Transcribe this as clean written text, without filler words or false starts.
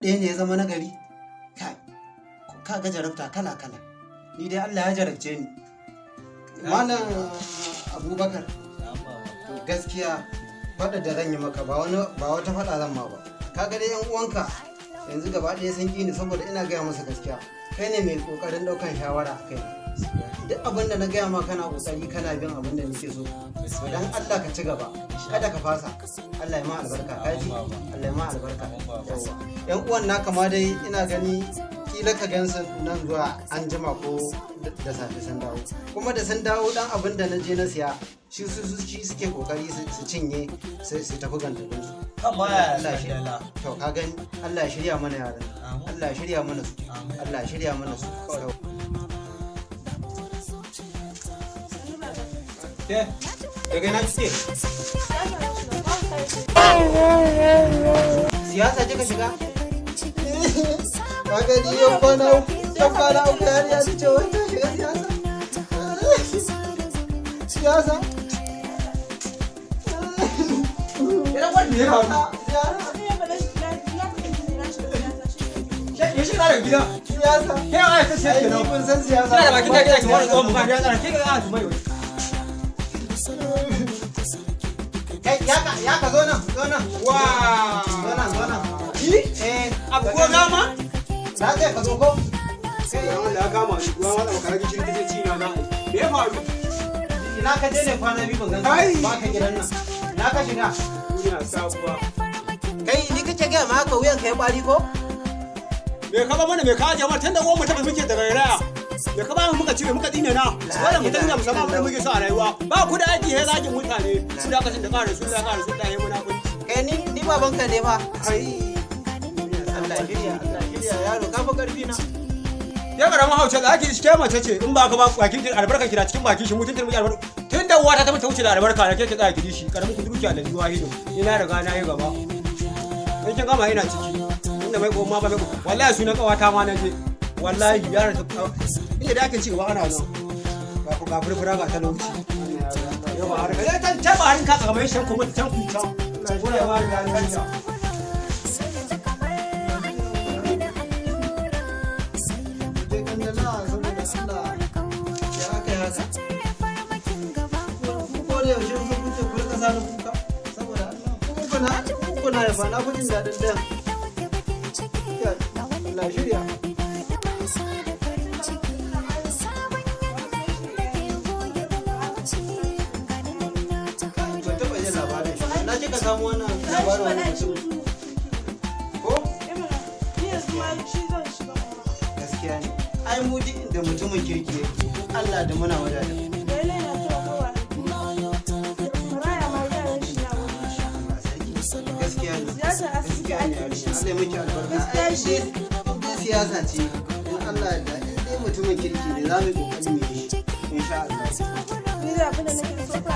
ɗaya ne ya zama nagari. Ka ga jarabta kala-kala. Ni dai Allah ya jarabce ni. Malam Abubakar, gaskiya faɗa da zan yi maka ba wata faɗa zan ma ba. Ka ga dai yan uwanka yanzu gaba ɗaya sun ƙi ni saboda ina gaya masa gaskiya. Kai ne mai ƙoƙarin ɗaukan shawara a kai. Duk abin da na gaya ma kana ƙoƙari kana bin abin da nake so. Idan Allah ka ci gaba, kada ka fasa. Allah ya ma albarka, kaji. Allah ya ma albarka. Yan uwan naka ma dai ina gani kila ka gansu nan zuwa an jima ko da safe sun dawo. Kuma da sun dawo dan abin da na je na siya shi suke kokari su cinye su tafi gantarin su. Allah ya shirya. To ka gani Allah ya shirya mana yaran. Allah ya shirya mana su. Allah ya shirya mana su. Daga ina kike? Siyasa kika shiga? Ka gani yau kwana uku ya ce wai ta shiga siyasa? Siyasa? Ina wani ne ba? Ya shiga da gida? Siyasa? Kai ya ta siyasa kenan. Kun san siyasa? Kina da bakin da kike wani tsohon muka ya tsara kika ga su mai. Ya ka zo nan. Wow! Zo nan. Abu ko gama? Na ce ka zo ko? Sai ya wanda ya kama shi ruwa wanda baka rage shi take ci na da. Me ya faru? Ina ka je ne kwana biyu ban ganka ba ka gidan nan. Na ka shiga? Ina sabuwa. Kai ni kace ga ma haka wuyan ka ya bari ko? Me ka ba mana me ka aje mana tunda uwan mu ta muke da rairaya. Me ka ba mu muka cire muka dine na. Wannan mutum ne musamman abin da muke so a rayuwa. Ba ku da aiki he zagin mutane. Su da kashin da ƙara su da yayi munafiki. Kai ni babanka ne fa. Kai Allah shirya yaro ka fa karfi na. Ya karama hauce da ake iske mace ce in ba ka ba bakin ki albarka kira cikin bakin shi mutuntun mu albarka. Tun da uwata ta mutu wuce da albarka da ke tsaya ki dishi karamin ku dukiya da jiwa hido. Ina riga na yi gaba. In kin gama ina ciki. Inda mai goma ba mai wallahi sunan kawata ma na je. Wallahi yaran ta inda da ake ci gaba ana nan. Ga furfura ga talauci. Yawa har ka ta ba harin ka kamar shan kuma can ku can. Ko da ma da kanta. Kuna ya fana kudin daɗin ɗan. Allah shirya. Ban taɓa yin labarin shi. Na kika samu wannan labarin wani mutum. Ko? Gaskiya ne. Ai mu duk inda mutumin kirki yake. Allah da muna wadata. Sai muke albarka. Siyasa ce. In Allah ya daɗe dai mutumin kirki ne za mu yi kokari mu yi shi. Insha Allah. Ni da abin da nake so ka